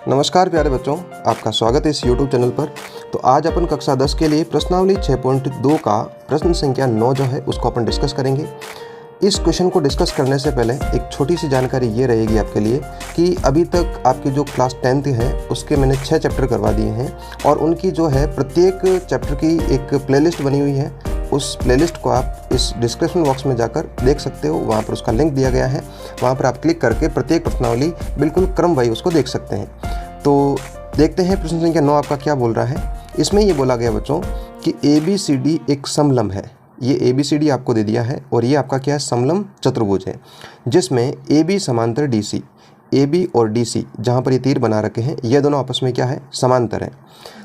नमस्कार प्यारे बच्चों, आपका स्वागत है इस YouTube चैनल पर। तो आज अपन कक्षा 10 के लिए प्रश्नावली 6.2 का प्रश्न संख्या 9 जो है उसको अपन डिस्कस करेंगे। इस क्वेश्चन को डिस्कस करने से पहले एक छोटी सी जानकारी ये रहेगी आपके लिए कि अभी तक आपकी जो क्लास 10th है उसके मैंने 6 चैप्टर करवा दिए हैं और उनकी जो है प्रत्येक चैप्टर की एक प्लेलिस्ट बनी हुई है। उस प्लेलिस्ट को आप इस डिस्क्रिप्शन बॉक्स में जाकर देख सकते हो, वहाँ पर उसका लिंक दिया गया है। वहाँ पर आप क्लिक करके प्रत्येक प्रश्नावली बिल्कुल क्रम वाइज उसको देख सकते हैं। तो देखते हैं प्रश्न संख्या 9 आपका क्या बोल रहा है। इसमें ये बोला गया बच्चों कि ABCD एक समलंब है। ये ABCD आपको दे दिया है और ये आपका क्या है, समलंब चतुर्भुज है, जिसमें AB समांतर DC, AB और DC जहाँ पर ये तीर बना रखे हैं ये दोनों आपस में क्या है, समांतर है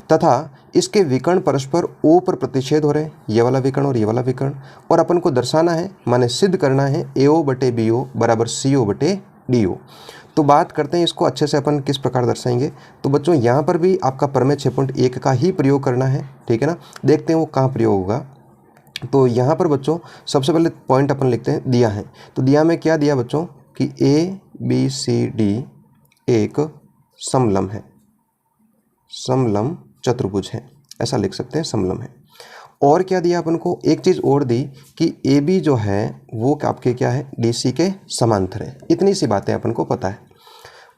तथा इसके विकर्ण परस्पर O पर प्रतिच्छेद हो रहे हैं, ये वाला विकर्ण और ये वाला विकर्ण। और अपन को दर्शाना है, माने सिद्ध करना है AO बटे BO बराबर CO बटे DO। तो बात करते हैं इसको अच्छे से अपन किस प्रकार दर्शाएंगे। तो बच्चों यहाँ पर भी आपका प्रमेय 6.1 का ही प्रयोग करना है, ठीक है ना। देखते हैं वो कहाँ प्रयोग होगा। तो यहाँ पर बच्चों सबसे पहले पॉइंट अपन लिखते हैं, दिया है। तो दिया में क्या दिया बच्चों कि ABCD एक समलंब है, समलंब चतुर्भुज है, ऐसा लिख सकते हैं, समलंब है। और क्या दिया अपन को, एक चीज़ और दी कि AB जो है वो आपके क्या है, DC के समांतर है। इतनी सी बातें अपन को पता है।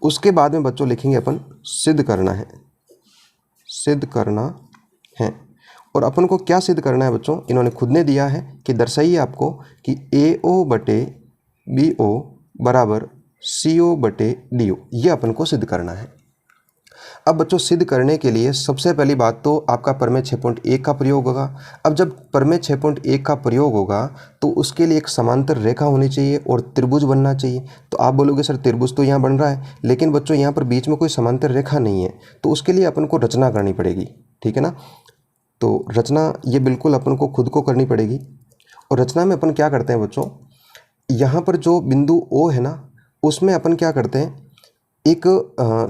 उसके बाद में बच्चों लिखेंगे अपन सिद्ध करना है, सिद्ध करना है। और अपन को क्या सिद्ध करना है बच्चों, इन्होंने खुद ने दिया है कि दर्शाइए आपको कि AO बटे BO बराबर CO बटे DO, ये अपन को सिद्ध करना है। अब बच्चों सिद्ध करने के लिए सबसे पहली बात तो आपका प्रमेय 6.1 का प्रयोग होगा। अब जब प्रमेय 6.1 का प्रयोग होगा तो उसके लिए एक समांतर रेखा होनी चाहिए और त्रिभुज बनना चाहिए। तो आप बोलोगे सर त्रिभुज तो यहाँ बन रहा है, लेकिन बच्चों यहाँ पर बीच में कोई समांतर रेखा नहीं है, तो उसके लिए अपन को रचना करनी पड़ेगी, ठीक है ना। तो रचना ये बिल्कुल अपन को खुद को करनी पड़ेगी। और रचना में अपन क्या करते हैं बच्चों, यहाँ पर जो बिंदु O है ना, उसमें अपन क्या करते हैं, एक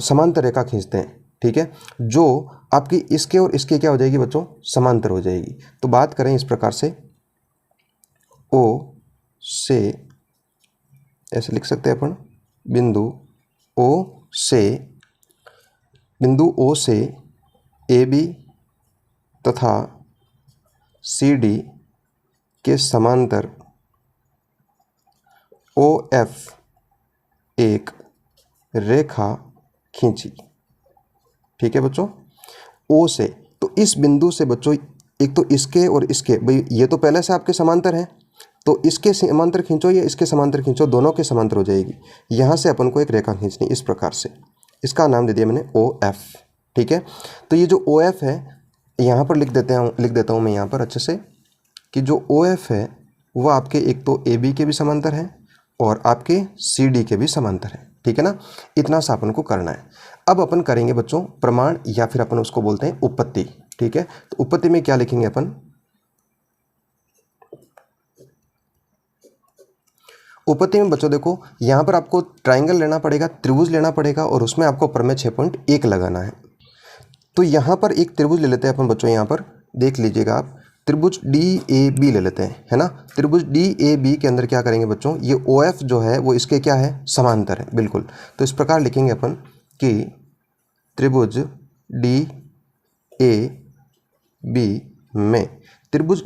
समांतर रेखा खींचते हैं, ठीक है, जो आपकी इसके और इसके क्या हो जाएगी बच्चों, समांतर हो जाएगी। तो बात करें इस प्रकार से, O से ऐसे लिख सकते हैं अपन, बिंदु O से AB तथा CD के समांतर OF एक रेखा खींची, ठीक है बच्चों। O से, तो इस बिंदु से बच्चों एक तो इसके और इसके, भाई ये तो पहले से आपके समांतर हैं, तो इसके समांतर खींचो या इसके समांतर खींचो, दोनों के समांतर हो जाएगी। यहाँ से अपन को एक रेखा खींचनी इस प्रकार से, इसका नाम दे दिया मैंने OF, ठीक है। तो ये जो OF है यहाँ पर लिख देता हूँ मैं यहाँ पर अच्छे से, कि जो OF है वो आपके एक तो AB के भी समांतर है और आपके CD के भी समांतर है, ठीक है ना। इतना सा अपन को करना है। अब अपन करेंगे बच्चों प्रमाण, या फिर अपन उसको बोलते हैं उपपत्ति, ठीक है। तो उपपत्ति में क्या लिखेंगे अपन, उपपत्ति में बच्चों देखो यहाँ पर आपको ट्राइंगल लेना पड़ेगा, त्रिभुज लेना पड़ेगा और उसमें आपको प्रमेय 6.1 लगाना है। तो यहाँ पर एक त्रिभुज ले लेते हैं अपन बच्चों, यहाँ पर देख लीजिएगा आप, त्रिभुज DAB ले लेते हैं, है ना। त्रिभुज DAB के अंदर क्या करेंगे बच्चों, ये OF जो है वो इसके क्या है, समांतर है, बिल्कुल। तो इस प्रकार लिखेंगे अपन कि त्रिभुज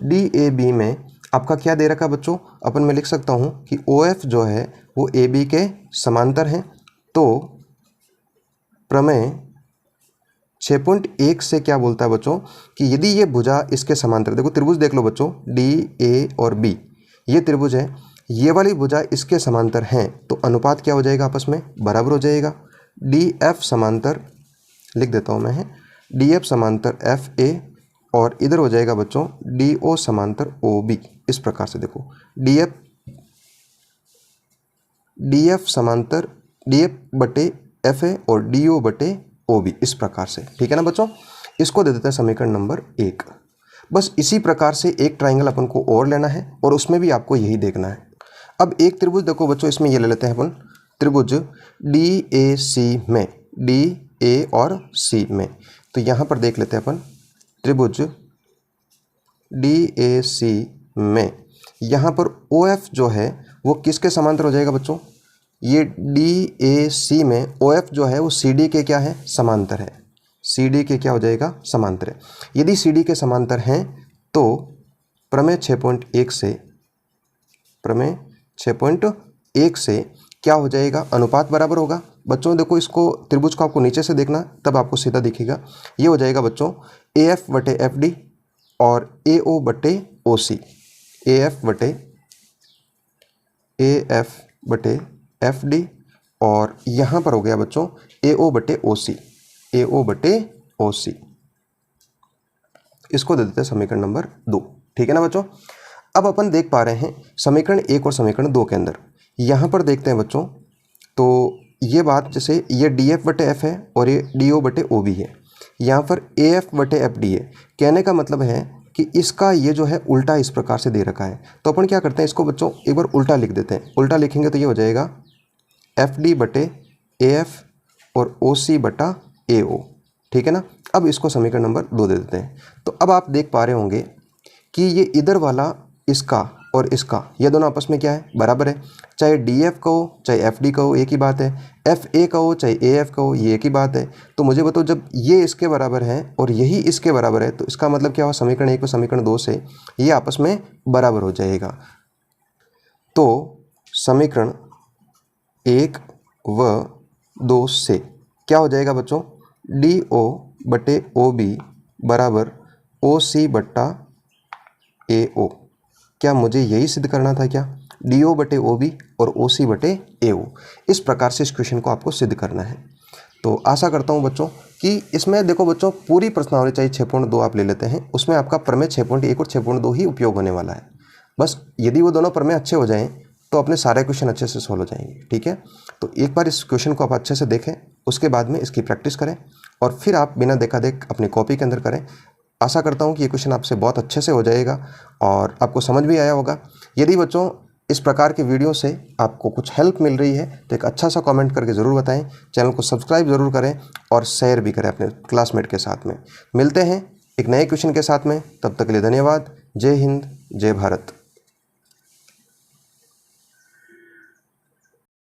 DAB में आपका क्या दे रखा बच्चों, अपन मैं लिख सकता हूँ कि OF जो है वो AB के समांतर है। तो प्रमेय 6.1 से क्या बोलता है बच्चों कि यदि ये भुजा इसके समांतर, देखो त्रिभुज देख लो बच्चों, DA और B ये त्रिभुज है, ये वाली भुजा इसके समांतर हैं, तो अनुपात क्या हो जाएगा, आपस में बराबर हो जाएगा। DF समांतर लिख देता हूँ मैं, DF समांतर FA और इधर हो जाएगा बच्चों DO समांतर OB। इस प्रकार से देखो DF समांतर DF बटे FA और DO बटे OB, इस प्रकार से, ठीक है ना बच्चों। इसको दे देते हैं समीकरण नंबर 1। बस इसी प्रकार से एक ट्राइंगल अपन को और लेना है और उसमें भी आपको यही देखना है। अब एक त्रिभुज देखो बच्चों, इसमें ये ले लेते हैं अपन त्रिभुज DAC में, DA और C में। तो यहाँ पर देख लेते हैं अपन त्रिभुज DAC में यहाँ पर OF जो है वो किसके समांतर हो जाएगा बच्चों, ये DAC में OF जो है वो CD के क्या है, समांतर है। CD के क्या हो जाएगा, समांतर है। यदि CD के समांतर हैं तो प्रमेय 6.1 से क्या हो जाएगा, अनुपात बराबर होगा। बच्चों देखो इसको, त्रिभुज को आपको नीचे से देखना तब आपको सीधा दिखेगा। ये हो जाएगा बच्चों AF बटे FD और AO बटे OC। AF बटे FD और यहाँ पर हो गया बच्चों AO बटे OC। इसको दे देते हैं समीकरण नंबर 2। ठीक है ना बच्चों। अब अपन देख पा रहे हैं समीकरण 1 और समीकरण 2 के अंदर, यहाँ पर देखते हैं बच्चों, तो ये बात जैसे ये DF बटे F है और ये DO बटे OB है, यहाँ पर AF बटे FD है। कहने का मतलब है कि इसका ये जो है उल्टा इस प्रकार से दे रखा है। तो अपन क्या करते हैं, इसको बच्चों एक बार उल्टा लिख देते हैं। उल्टा लिखेंगे तो ये हो जाएगा FD बटे AF और OC बटा AO। ठीक है ना। अब इसको समीकरण नंबर 2 दे देते हैं। तो अब आप देख पा रहे होंगे कि ये इधर वाला इसका और इसका, ये दोनों आपस में क्या है, बराबर है। चाहे DF का हो चाहे FD का हो एक ही बात है, FA का हो चाहे AF का हो ये एक ही बात है। तो मुझे बताओ जब ये इसके बराबर है और यही इसके बराबर है तो इसका मतलब क्या हुआ, समीकरण 1 और समीकरण 2 से ये आपस में बराबर हो जाएगा। तो समीकरण 1 व 2 से क्या हो जाएगा बच्चों, DO बटे OB बराबर OC बट्टा AO। क्या मुझे यही सिद्ध करना था क्या, DO बटे OB और OC बटे AO। इस प्रकार से इस क्वेश्चन को आपको सिद्ध करना है। तो आशा करता हूँ बच्चों कि इसमें देखो बच्चों पूरी प्रश्नावली चाहे 6.2 आप ले लेते हैं, उसमें आपका प्रमेय 6.1 और 6.2 ही उपयोग होने वाला है। बस यदि वो दोनों प्रमेय अच्छे हो जाएं तो अपने सारे क्वेश्चन अच्छे से सोल्व हो जाएंगे। ठीक है। तो एक बार इस क्वेश्चन को आप अच्छे से देखें, उसके बाद में इसकी प्रैक्टिस करें और फिर आप बिना देखा देख अपनी कॉपी के अंदर करें। आशा करता हूँ कि ये क्वेश्चन आपसे बहुत अच्छे से हो जाएगा और आपको समझ भी आया होगा। यदि बच्चों इस प्रकार के वीडियो से आपको कुछ हेल्प मिल रही है तो एक अच्छा सा कमेंट करके ज़रूर बताएं। चैनल को सब्सक्राइब ज़रूर करें और शेयर भी करें अपने क्लासमेट के साथ में। मिलते हैं एक नए क्वेश्चन के साथ में, तब तक के लिए धन्यवाद। जय हिंद, जय भारत।